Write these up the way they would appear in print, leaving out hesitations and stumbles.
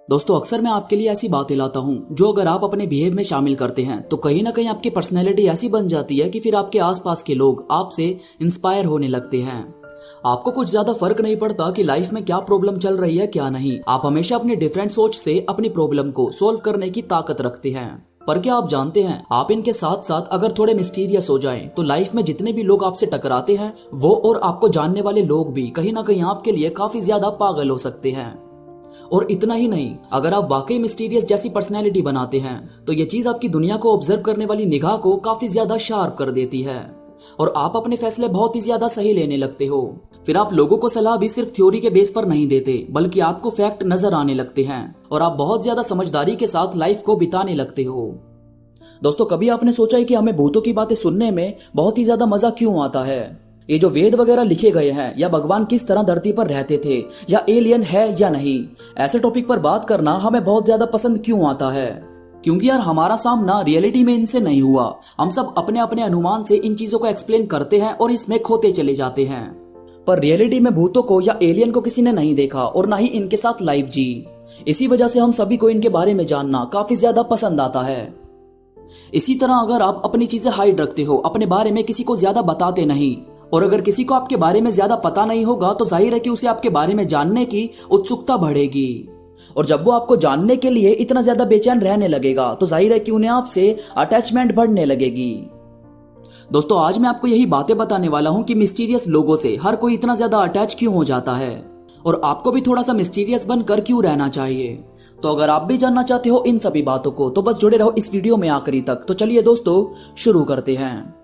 दोस्तों अक्सर मैं आपके लिए ऐसी बातें लाता हूं जो अगर आप अपने बिहेव में शामिल करते हैं तो कहीं ना कहीं आपकी पर्सनैलिटी ऐसी बन जाती है कि फिर आपके आसपास के लोग आपसे इंस्पायर होने लगते हैं। आपको कुछ ज्यादा फर्क नहीं पड़ता कि लाइफ में क्या प्रॉब्लम चल रही है क्या नहीं, आप हमेशा अपनी डिफरेंट सोच से अपनी प्रॉब्लम को सोल्व करने की ताकत रखते हैं। पर क्या आप जानते हैं, आप इनके साथ साथ अगर थोड़े मिस्टीरियस हो जाएं तो लाइफ में जितने भी लोग आपसे टकराते हैं वो और आपको जानने वाले लोग भी कहीं ना कहीं आपके लिए काफी ज्यादा पागल हो सकते हैं। और इतना ही नहीं, अगर आप वाकई मिस्टीरियस जैसी पर्सनैलिटी बनाते हैं तो ये चीज आपकी दुनिया को ऑब्जर्व करने वाली निगाह को काफी ज्यादा शार्प कर देती है और आप अपने फैसले बहुत ही ज्यादा सही लेने लगते हो। फिर आप लोगों को सलाह भी सिर्फ थ्योरी के बेस पर नहीं देते बल्कि आपको फैक्ट नजर आने लगते हैं और आप बहुत ज्यादा समझदारी के साथ लाइफ को बिताने लगते हो। दोस्तों कभी आपने सोचा है कि हमें भूतों की बातें सुनने में बहुत ही ज्यादा मजा क्यों आता है? ये जो वेद वगैरह लिखे गए हैं या भगवान किस तरह धरती पर रहते थे या एलियन है या नहीं, ऐसे टॉपिक पर बात करना हमें बहुत ज्यादा पसंद क्यों आता है? क्योंकि यार हमारा सामना रियलिटी में इनसे नहीं हुआ। हम सब अपने अपने अनुमान से इन चीजों को एक्सप्लेन करते हैं और इसमें खोते चले जाते हैं। पर रियलिटी में भूतों को या एलियन को किसी ने नहीं देखा और ना ही इनके साथ लाइफ जी। इसी वजह से हम सभी को इनके बारे में जानना काफी ज्यादा पसंद आता है। इसी तरह अगर आप अपनी चीजें हाइड रखते हो, अपने बारे में किसी को ज्यादा बताते नहीं, और अगर किसी को आपके बारे में ज्यादा पता नहीं होगा तो जाहिर है कि उसे आपके बारे में जानने की उत्सुकता बढ़ेगी। और जब वो आपको जानने के लिए इतना ज्यादा बेचैन रहने लगेगा तो जाहिर है कि उन्हें आपसे अटैचमेंट बढ़ने लगेगी। दोस्तों आज मैं आपको यही बातें बताने वाला हूं कि मिस्टीरियस लोगों से हर कोई इतना ज्यादा अटैच क्यों हो जाता है और आपको भी थोड़ा सा मिस्टीरियस बनकर क्यों रहना चाहिए। तो अगर आप भी जानना चाहते हो इन सभी बातों को तो बस जुड़े रहो इस वीडियो में आखिरी तक। तो चलिए दोस्तों शुरू करते हैं।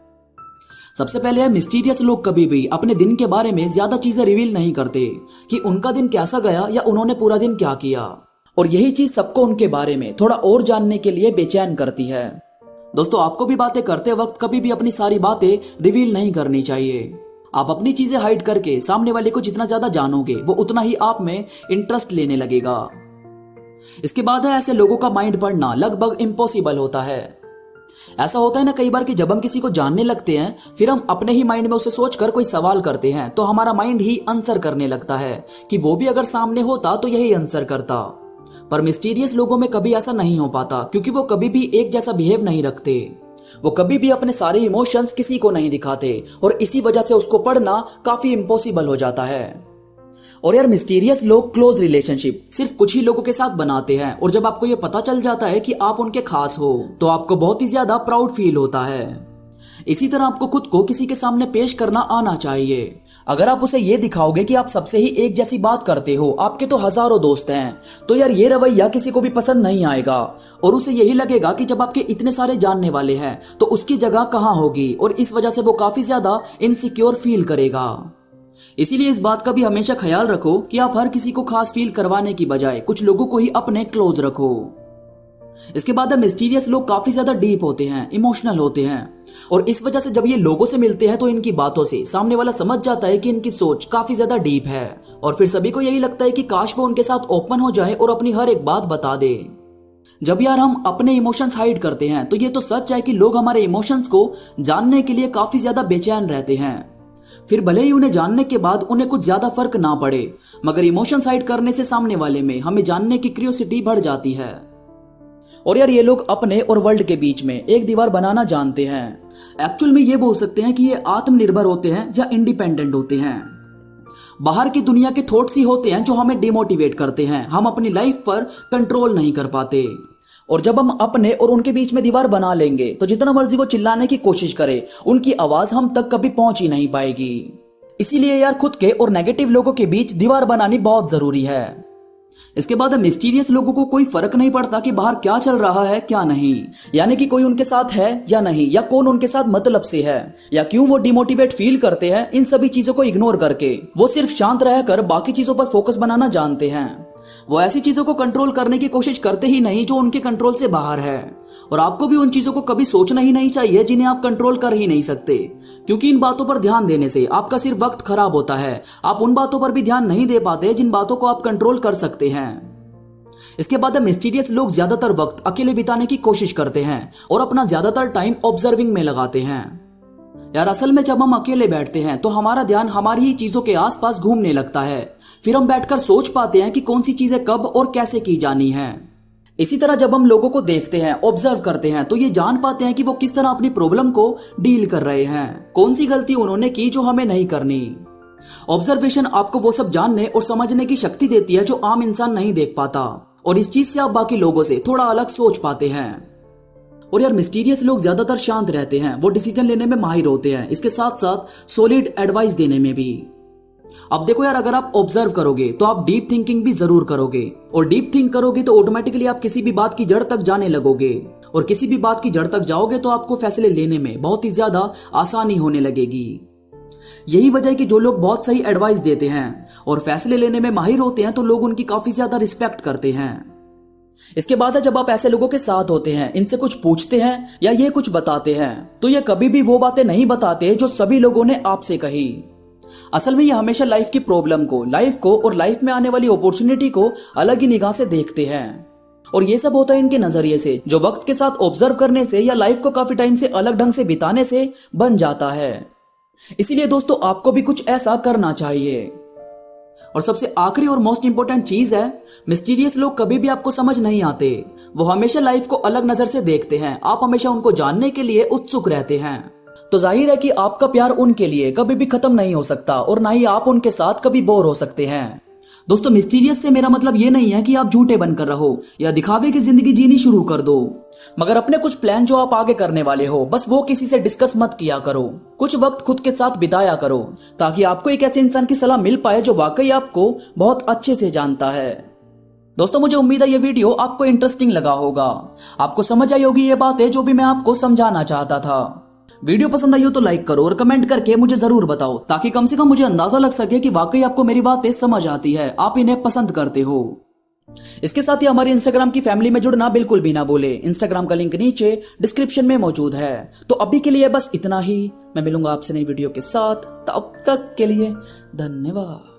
सबसे पहले है, मिस्टीरियस लोग कभी भी अपने दिन के बारे में ज्यादा चीजें रिवील नहीं करते कि उनका दिन कैसा गया या उन्होंने पूरा दिन क्या किया, और यही चीज सबको उनके बारे में थोड़ा और जानने के लिए बेचैन करती है। दोस्तों आपको भी बातें करते वक्त कभी भी अपनी सारी बातें रिवील नहीं करनी चाहिए। आप अपनी चीजें हाइड करके सामने वाले को जितना ज्यादा जानोगे वो उतना ही आप में इंटरेस्ट लेने लगेगा। इसके बाद है, ऐसे लोगों का माइंड पढ़ना लगभग इम्पॉसिबल होता है। ऐसा होता है ना कई बार कि जब हम किसी को जानने लगते हैं फिर हम अपने ही माइंड में उसे सोचकर कोई सवाल करते हैं तो हमारा माइंड ही आंसर करने लगता है कि वो भी अगर सामने होता तो यही आंसर करता। पर मिस्टीरियस लोगों में कभी ऐसा नहीं हो पाता क्योंकि वो कभी भी एक जैसा बिहेव नहीं रखते। वो कभी भी अपने सारे इमोशंस किसी को नहीं दिखाते और इसी वजह से उसको पढ़ना काफी इम्पॉसिबल हो जाता है। और यार मिस्टीरियस लोग क्लोज रिलेशनशिप सिर्फ कुछ ही लोगों के साथ बनाते हैं और जब आपको ये पता चल जाता है कि आप उनके खास हो तो आपको बहुत ही ज्यादा प्राउड फील होता है। इसी तरह आपको खुद को किसी के सामने पेश करना आना चाहिए। अगर आप उसे ये दिखाओगे कि आप सबसे ही एक जैसी बात करते हो, आपके तो हजारों दोस्त हैं, तो यार ये रवैया किसी को भी पसंद नहीं आएगा और उसे यही लगेगा कि जब आपके इतने सारे जानने वाले हैं तो उसकी जगह कहाँ होगी और इस वजह से वो काफी ज्यादा इनसिक्योर फील करेगा। इसीलिए इस बात का भी हमेशा ख्याल रखो कि आप हर किसी को खास फील करवाने की बजाय कुछ लोगों को ही अपने क्लोज रखो। इसके बाद मिस्टीरियस लोग काफी ज्यादा डीप होते हैं, इमोशनल होते हैं और इस वजह से जब ये लोगों से मिलते हैं तो इनकी बातों से सामने वाला समझ जाता है कि इनकी सोच काफी ज्यादा डीप है और फिर सभी को यही लगता है कि काश वो उनके साथ ओपन हो जाए और अपनी हर एक बात बता दे। जब यार हम अपने इमोशंस हाइड करते हैं तो ये तो सच है कि लोग हमारे इमोशंस को जानने के लिए काफी ज्यादा बेचैन रहते हैं। फिर भले ही उन्हें जानने के बाद उन्हें कुछ ज्यादा फर्क ना पड़े, मगर इमोशन हाइड करने से सामने वाले में हमें जानने की क्यूरियोसिटी बढ़ जाती है। और यार ये लोग अपने और वर्ल्ड के बीच में एक दीवार बनाना जानते हैं। एक्चुअल में ये बोल सकते हैं कि ये आत्मनिर्भर होते हैं या इंडिपेंडेंट होते हैं। बाहर की दुनिया के थॉट्स ही होते हैं जो हमें डिमोटिवेट करते हैं, हम अपनी लाइफ पर कंट्रोल नहीं कर पाते। और जब हम अपने और उनके बीच में दीवार बना लेंगे तो जितना मर्जी वो चिल्लाने की कोशिश करे उनकी आवाज हम तक कभी पहुंच ही नहीं पाएगी। इसीलिए यार खुद के और नेगेटिव लोगों के बीच दीवार बनानी बहुत जरूरी है। इसके बाद मिस्टीरियस लोगों को कोई फर्क नहीं पड़ता कि बाहर क्या चल रहा है क्या नहीं, यानी कि कोई उनके साथ है या नहीं, या कौन उनके साथ मतलब से है, या क्यों वो डिमोटिवेट फील करते हैं। इन सभी चीजों को इग्नोर करके वो सिर्फ शांत रहकर बाकी चीजों पर फोकस बनाना जानते हैं। वो ऐसी चीजों को कंट्रोल करने की कोशिश करते ही नहीं जो उनके कंट्रोल से बाहर है। और आपको भी उन चीजों को कभी सोचना ही नहीं चाहिए जिन्हें आप कंट्रोल कर ही नहीं सकते, क्योंकि इन बातों पर ध्यान देने से आपका सिर्फ वक्त खराब होता है। आप उन बातों पर भी ध्यान नहीं दे पाते जिन बातों को आप कंट्रोल कर सकते हैं। इसके बाद मिस्टीरियस लोग ज्यादातर वक्त अकेले बिताने की कोशिश करते हैं और अपना ज्यादातर टाइम ऑब्जर्विंग में लगाते हैं। यार असल में जब हम अकेले बैठते हैं तो हमारा ध्यान हमारी ही चीजों के आसपास घूमने लगता है। फिर हम बैठकर सोच पाते हैं कि कौन सी चीजें कब और कैसे की जानी है। इसी तरह जब हम लोगों को देखते हैं, ऑब्जर्व करते हैं, तो ये जान पाते हैं कि वो किस तरह अपनी प्रॉब्लम को डील कर रहे हैं, कौन सी गलती उन्होंने की जो हमें नहीं करनी। ऑब्जर्वेशन आपको वो सब जानने और समझने की शक्ति देती है जो आम इंसान नहीं देख पाता, और इस चीज से आप बाकी लोगों से थोड़ा अलग सोच पाते हैं। और यार मिस्टीरियस लोग ज्यादातर शांत रहते हैं, वो डिसीजन लेने में माहिर होते हैं, इसके साथ साथ सॉलिड एडवाइस देने में भी। अब देखो यार, अगर आप ऑब्जर्व करोगे तो आप डीप थिंकिंग भी जरूर करोगे, और डीप थिंक करोगे तो ऑटोमेटिकली आप किसी भी बात की जड़ तक जाने लगोगे, और किसी भी बात की जड़ तक जाओगे तो आपको फैसले लेने में बहुत ही ज्यादा आसानी होने लगेगी। यही वजह है कि जो लोग बहुत सही एडवाइस देते हैं और फैसले लेने में माहिर होते हैं तो लोग उनकी काफी ज्यादा रिस्पेक्ट करते हैं। इसके बाद है जब आप ऐसे लोगों के साथ होते हैं, इनसे कुछ पूछते हैं या ये कुछ बताते हैं, तो ये कभी भी वो बातें नहीं बताते जो सभी लोगों ने आपसे कही। असल में ये हमेशा लाइफ की प्रॉब्लम को, लाइफ को और लाइफ में आने वाली अपॉर्चुनिटी को अलग ही निगाह से देखते हैं, और ये सब होता है इनके नजरिए से, जो वक्त के साथ ऑब्जर्व करने से या लाइफ को काफी टाइम से अलग ढंग से बिताने से बन जाता है। इसीलिए दोस्तों आपको भी कुछ ऐसा करना चाहिए। और सबसे आखिरी और मोस्ट इंपोर्टेंट चीज है, मिस्टीरियस लोग कभी भी आपको समझ नहीं आते, वो हमेशा लाइफ को अलग नजर से देखते हैं, आप हमेशा उनको जानने के लिए उत्सुक रहते हैं। तो जाहिर है कि आपका प्यार उनके लिए कभी भी खत्म नहीं हो सकता, और ना ही आप उनके साथ कभी बोर हो सकते हैं। दोस्तों मिस्टीरियस से मेरा मतलब ये नहीं है कि आप झूठे बनकर रहो या दिखावे की जिंदगी जीनी शुरू कर दो, मगर अपने कुछ प्लान जो आप आगे करने वाले हो, बस वो किसी से डिस्कस मत किया करो। कुछ वक्त खुद के साथ बिताया करो, ताकि आपको एक ऐसे इंसान की सलाह मिल पाए जो वाकई आपको बहुत अच्छे से जानता है। दोस्तों मुझे उम्मीद है ये वीडियो आपको इंटरेस्टिंग लगा होगा, आपको समझ आई होगी ये बातें जो भी मैं आपको समझाना चाहता था। वीडियो पसंद आई हो तो लाइक करो और कमेंट करके मुझे जरूर बताओ, ताकि कम से कम मुझे अंदाजा लग सके कि वाकई आपको मेरी बातें समझ आती है, आप इन्हें पसंद करते हो। इसके साथ ही हमारी इंस्टाग्राम की फैमिली में जुड़ना बिल्कुल भी ना भूले, इंस्टाग्राम का लिंक नीचे डिस्क्रिप्शन में मौजूद है। तो अभी के लिए बस इतना ही, मैं मिलूंगा आपसे नई वीडियो के साथ, तब तक के लिए धन्यवाद।